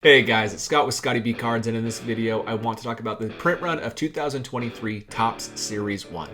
Hey guys, it's Scott with Scottie B Cards, and in this video I want to talk about the print run of 2023 Topps Series 1.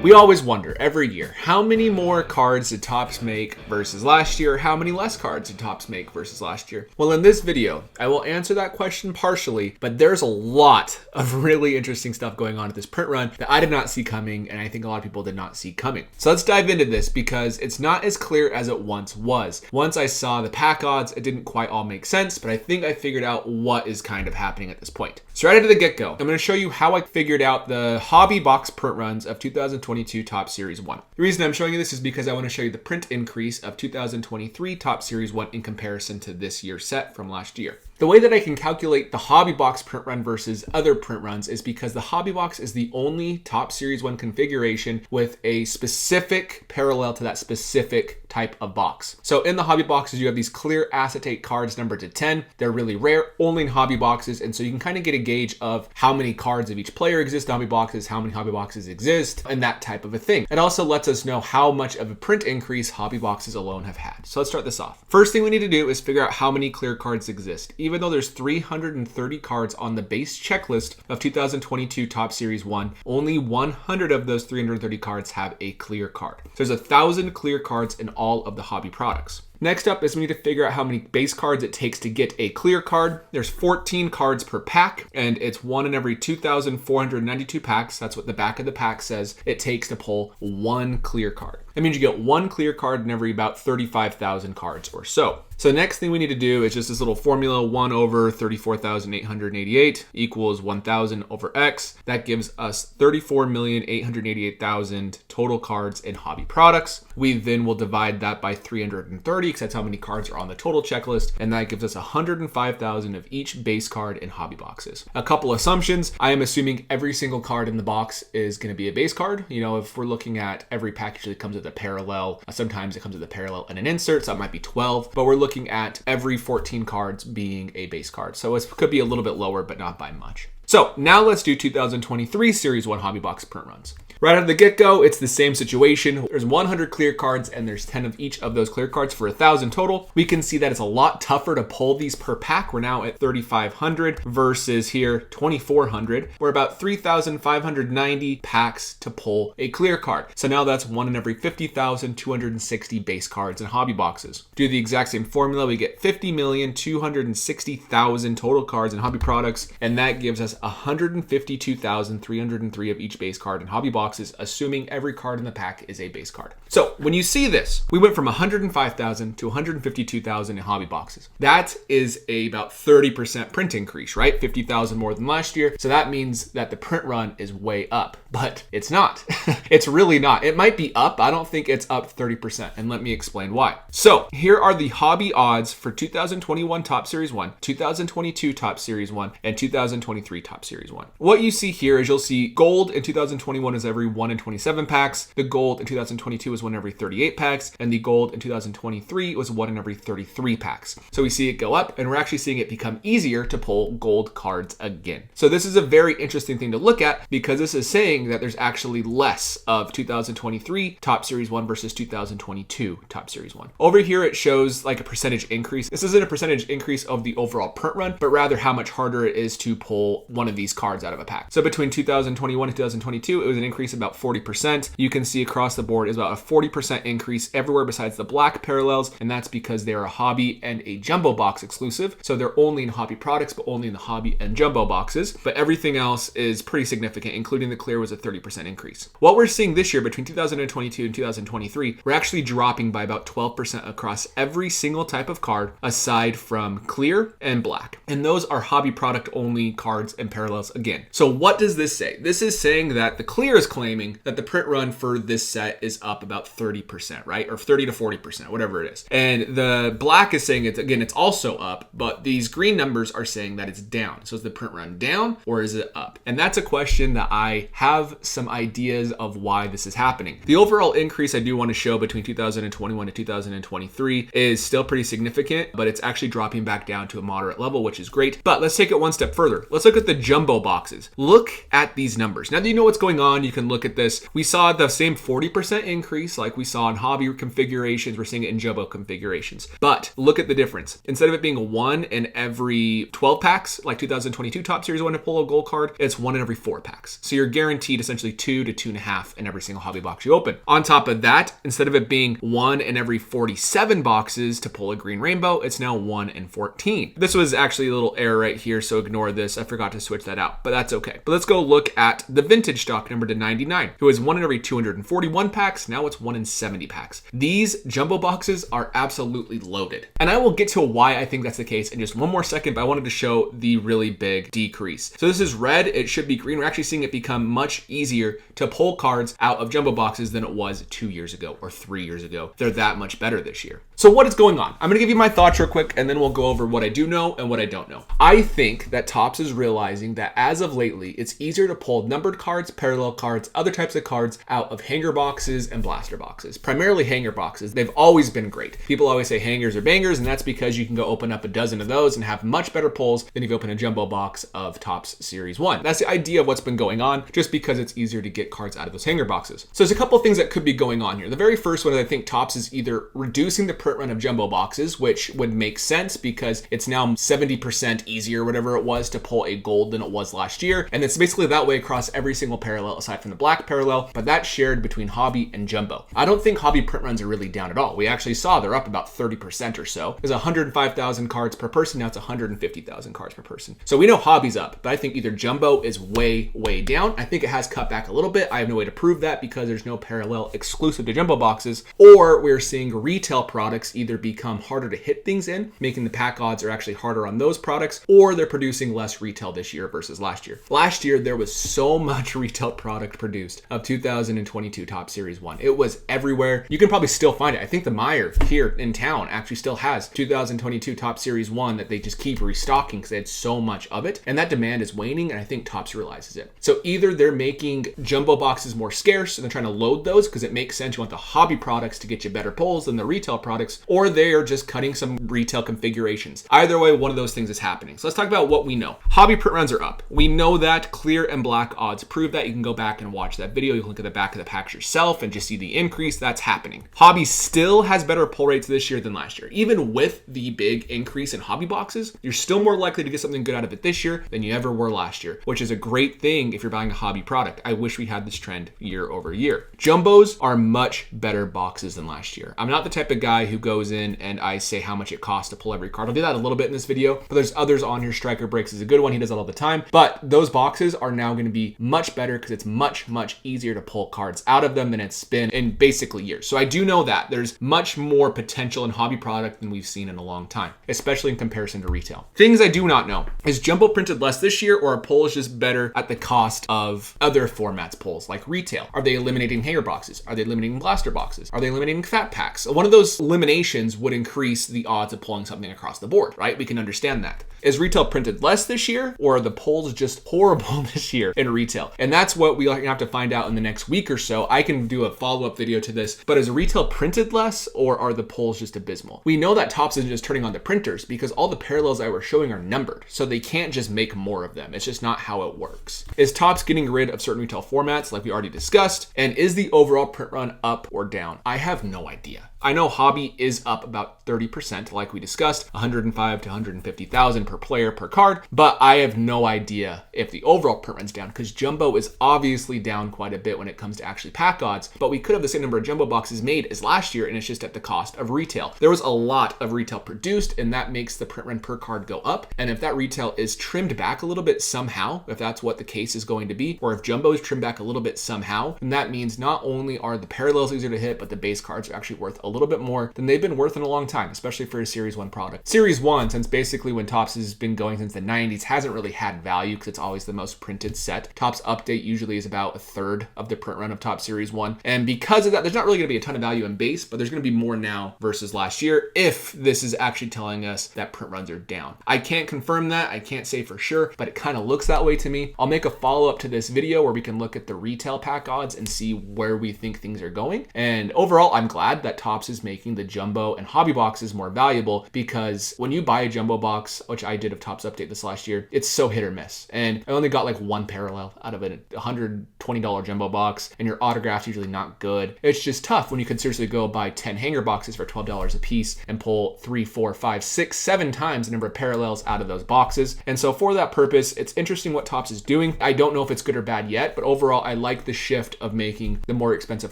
We always wonder, every year, how many more cards did Topps make versus last year? How many less cards did Topps make versus last year? Well, in this video, I will answer that question partially, but there's a lot of really interesting stuff going on at this print run that I did not see coming, and I think a lot of people did not see coming. So let's dive into this because it's not as clear as it once was. Once I saw the pack odds, it didn't quite all make sense, but I think I figured out what is kind of happening at this point. So right out of the get-go, I'm going to show you how I figured out the hobby box print runs of 2022 Topps Series 1. The reason I'm showing you this is because I want to show you the print increase of 2023 Topps Series 1 in comparison to this year's set from last year. The way that I can calculate the hobby box print run versus other print runs is because the hobby box is the only Topps Series 1 configuration with a specific parallel to that specific type of box. So in the hobby boxes, you have these clear acetate cards numbered to 10. They're really rare, only in hobby boxes. And so you can kind of get a gauge of how many cards of each player exist in hobby boxes, how many hobby boxes exist, and that type of a thing. It also lets us know how much of a print increase hobby boxes alone have had. So let's start this off. First thing we need to do is figure out how many clear cards exist. Even though there's 330 cards on the base checklist of 2022 Topps Series 1, only 100 of those 330 cards have a clear card. So there's 1,000 clear cards in all of the hobby products. Next up is we need to figure out how many base cards it takes to get a clear card. There's 14 cards per pack, and it's one in every 2,492 packs. That's what the back of the pack says it takes to pull one clear card. That means you get one clear card in every about 35,000 cards or so. So the next thing we need to do is just this little formula, 1 over 34,888 equals 1,000 over X. That gives us 34,888,000 total cards in hobby products. We then will divide that by 330 because that's how many cards are on the total checklist, and that gives us 105,000 of each base card in hobby boxes. A couple assumptions. I am assuming every single card in the box is going to be a base card. You know, if we're looking at every pack usually comes with a parallel. Sometimes it comes with a parallel and an insert, so that might be 12, but we're looking at every 14 cards being a base card. So it could be a little bit lower, but not by much. So now let's do 2023 Series 1 hobby box print runs. Right out of the get-go, it's the same situation. There's 100 clear cards and there's 10 of each of those clear cards for 1,000 total. We can see that it's a lot tougher to pull these per pack. We're now at 3,500 versus here 2,400. We're about 3,590 packs to pull a clear card. So now that's one in every 50,260 base cards in hobby boxes. Do the exact same formula, we get 50,260,000 total cards in hobby products, and that gives us 152,303 of each base card in hobby boxes, assuming every card in the pack is a base card. So when you see this, we went from 105,000 to 152,000 in hobby boxes. That is about 30% print increase, right? 50,000 more than last year. So that means that the print run is way up, but it's not. It's really not. It might be up. I don't think it's up 30%, and let me explain why. So here are the hobby odds for 2021 Topps Series 1, 2022 Topps Series 1, and 2023 Topps Series 1. What you see here is you'll see gold in 2021 is every 1 in 27 packs. The gold in 2022 was 1 every 38 packs, and the gold in 2023 was 1 in every 33 packs. So we see it go up, and we're actually seeing it become easier to pull gold cards again. So this is a very interesting thing to look at because this is saying that there's actually less of 2023 Topps Series 1 versus 2022 Topps Series 1. Over here it shows like a percentage increase. This isn't a percentage increase of the overall print run, but rather how much harder it is to pull one of these cards out of a pack. So between 2021 and 2022, it was an increase of about 40%. You can see across the board is about a 40% increase everywhere besides the black parallels, and that's because they're a hobby and a jumbo box exclusive. So they're only in hobby products, but only in the hobby and jumbo boxes. But everything else is pretty significant, including the clear was a 30% increase. What we're seeing this year between 2022 and 2023, we're actually dropping by about 12% across every single type of card aside from clear and black. And those are hobby product only cards and parallels again. So what does this say? This is saying that the clear is claiming that the print run for this set is up about 30%, right? Or 30 to 40%, whatever it is. And the black is saying it's also up, but these green numbers are saying that it's down. So is the print run down or is it up? And that's a question that I have some ideas of why this is happening. The overall increase I do want to show between 2021 to 2023 is still pretty significant, but it's actually dropping back down to a moderate level, which is great. But let's take it one step further. Let's look at the jumbo boxes. Look at these numbers. Now that you know what's going on, you can look at this, we saw the same 40% increase like we saw in hobby configurations. We're seeing it in jumbo configurations. But look at the difference. Instead of it being 1 in every 12 packs, like 2022 Top Series 1 to pull a gold card, it's 1 in every 4 packs. So you're guaranteed essentially 2 to 2.5 in every single hobby box you open. On top of that, instead of it being 1 in every 47 boxes to pull a green rainbow, it's now 1 in 14. This was actually a little error right here, so ignore this. I forgot to switch that out, but that's okay. But let's go look at the vintage stock number to 99, who is 1 in every 241 packs. Now it's 1 in 70 packs. These jumbo boxes are absolutely loaded. And I will get to why I think that's the case in just one more second, but I wanted to show the really big decrease. So this is red, it should be green. We're actually seeing it become much easier to pull cards out of jumbo boxes than it was 2 years ago or 3 years ago. They're that much better this year. So what is going on? I'm gonna give you my thoughts real quick, and then we'll go over what I do know and what I don't know. I think that Topps is realizing that as of lately, it's easier to pull numbered cards, parallel cards, other types of cards out of hanger boxes and blaster boxes. Primarily hanger boxes. They've always been great. People always say hangers are bangers, and that's because you can go open up a dozen of those and have much better pulls than if you open a jumbo box of Topps Series 1. That's the idea of what's been going on, just because it's easier to get cards out of those hanger boxes. So there's a couple things that could be going on here. The very first one is I think Topps is either reducing the print run of jumbo boxes, which would make sense because it's now 70% easier, whatever it was, to pull a gold than it was last year. And it's basically that way across every single parallel aside from the black parallel, but that's shared between hobby and jumbo. I don't think hobby print runs are really down at all. We actually saw they're up about 30% or so. There's 105,000 cards per person. Now it's 150,000 cards per person. So we know hobby's up, but I think either jumbo is way, way down. I think it has cut back a little bit. I have no way to prove that because there's no parallel exclusive to jumbo boxes, or we're seeing retail products either become harder to hit things in, making the pack odds are actually harder on those products, or they're producing less retail this year versus last year. Last year, there was so much retail product produced of 2022 Top Series 1. It was everywhere. You can probably still find it. I think the Meijer here in town actually still has 2022 Top Series 1 that they just keep restocking because they had so much of it. And that demand is waning, and I think Topps realizes it. So either they're making jumbo boxes more scarce and they're trying to load those because it makes sense. You want the hobby products to get you better pulls than the retail products, or they are just cutting some retail configurations. Either way, one of those things is happening. So let's talk about what we know. Hobby print runs are up. We know that. Clear and black odds prove that. You can go back and watch that video. You can look at the back of the packs yourself and just see the increase that's happening. Hobby still has better pull rates this year than last year. Even with the big increase in hobby boxes, you're still more likely to get something good out of it this year than you ever were last year, which is a great thing if you're buying a hobby product. I wish we had this trend year over year. Jumbos are much better boxes than last year. I'm not the type of guy who goes in and I say how much it costs to pull every card. I'll do that a little bit in this video, but there's others on here. Striker Breaks is a good one. He does that all the time. But those boxes are now going to be much better because it's much, much easier to pull cards out of them than it's been in basically years. So I do know that there's much more potential in hobby product than we've seen in a long time, especially in comparison to retail. Things I do not know. Is jumbo printed less this year, or are pulls just better at the cost of other formats pulls like retail? Are they eliminating hanger boxes? Are they eliminating blaster boxes? Are they eliminating fat packs? One of those eliminations would increase the odds of pulling something across the board, right? We can understand that. Is retail printed less this year, or are the pulls just horrible this year in retail? And that's what we have to find out in the next week or so. I can do a follow-up video to this, but is retail printed less, or are the pulls just abysmal? We know that Topps isn't just turning on the printers because all the parallels I was showing are numbered, so they can't just make more of them. It's just not how it works. Is Topps getting rid of certain retail formats like we already discussed? And is the overall print run up or down? I have no idea. I know hobby is up about 30%, like we discussed, 105 to 150,000 per player per card, but I have no idea if the overall print run's down because jumbo is obviously down quite a bit when it comes to actually pack odds, but we could have the same number of jumbo boxes made as last year, and it's just at the cost of retail. There was a lot of retail produced, and that makes the print run per card go up, and if that retail is trimmed back a little bit somehow, if that's what the case is going to be, or if jumbo is trimmed back a little bit somehow, then that means not only are the parallels easier to hit, but the base cards are actually worth a little bit more than they've been worth in a long time, especially for a Series 1 product. Series 1, since basically when Topps has been going since the 90s, hasn't really had value because it's always the most printed set. Topps Update usually is about a third of the print run of Topps Series 1. And because of that, there's not really going to be a ton of value in base, but there's going to be more now versus last year if this is actually telling us that print runs are down. I can't confirm that. I can't say for sure, but it kind of looks that way to me. I'll make a follow-up to this video where we can look at the retail pack odds and see where we think things are going. And overall, I'm glad that Topps Topps is making the jumbo and hobby boxes more valuable, because when you buy a jumbo box, which I did of Topps Update this last year, it's so hit or miss. And I only got like one parallel out of a $120 jumbo box, and your autograph's usually not good. It's just tough when you could seriously go buy 10 hanger boxes for $12 a piece and pull 3, 4, 5, 6, 7 times the number of parallels out of those boxes. And so for that purpose, it's interesting what Topps is doing. I don't know if it's good or bad yet, but overall, I like the shift of making the more expensive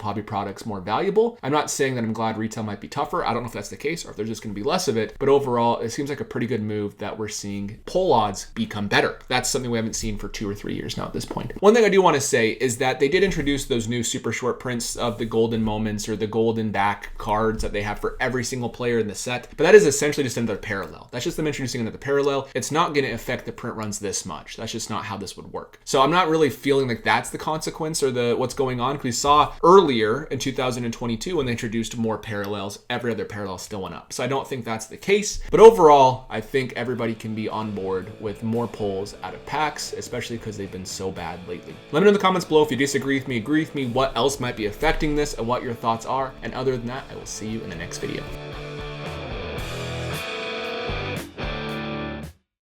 hobby products more valuable. I'm not saying that I'm glad retail might be tougher. I don't know if that's the case or if there's just going to be less of it, but overall, it seems like a pretty good move that we're seeing pull odds become better. That's something we haven't seen for 2 or 3 years now at this point. One thing I do want to say is that they did introduce those new super short prints of the golden moments or the golden back cards that they have for every single player in the set, but that is essentially just another parallel. That's just them introducing another parallel. It's not going to affect the print runs this much. That's just not how this would work. So I'm not really feeling like that's the consequence or the what's going on, because we saw earlier in 2022 when they introduced more parallels, every other parallel still went up. So I don't think that's the case, but overall, I think everybody can be on board with more pulls out of packs, especially because they've been so bad lately. Let me know in the comments below if you disagree with me, agree with me, what else might be affecting this and what your thoughts are. And other than that, I will see you in the next video.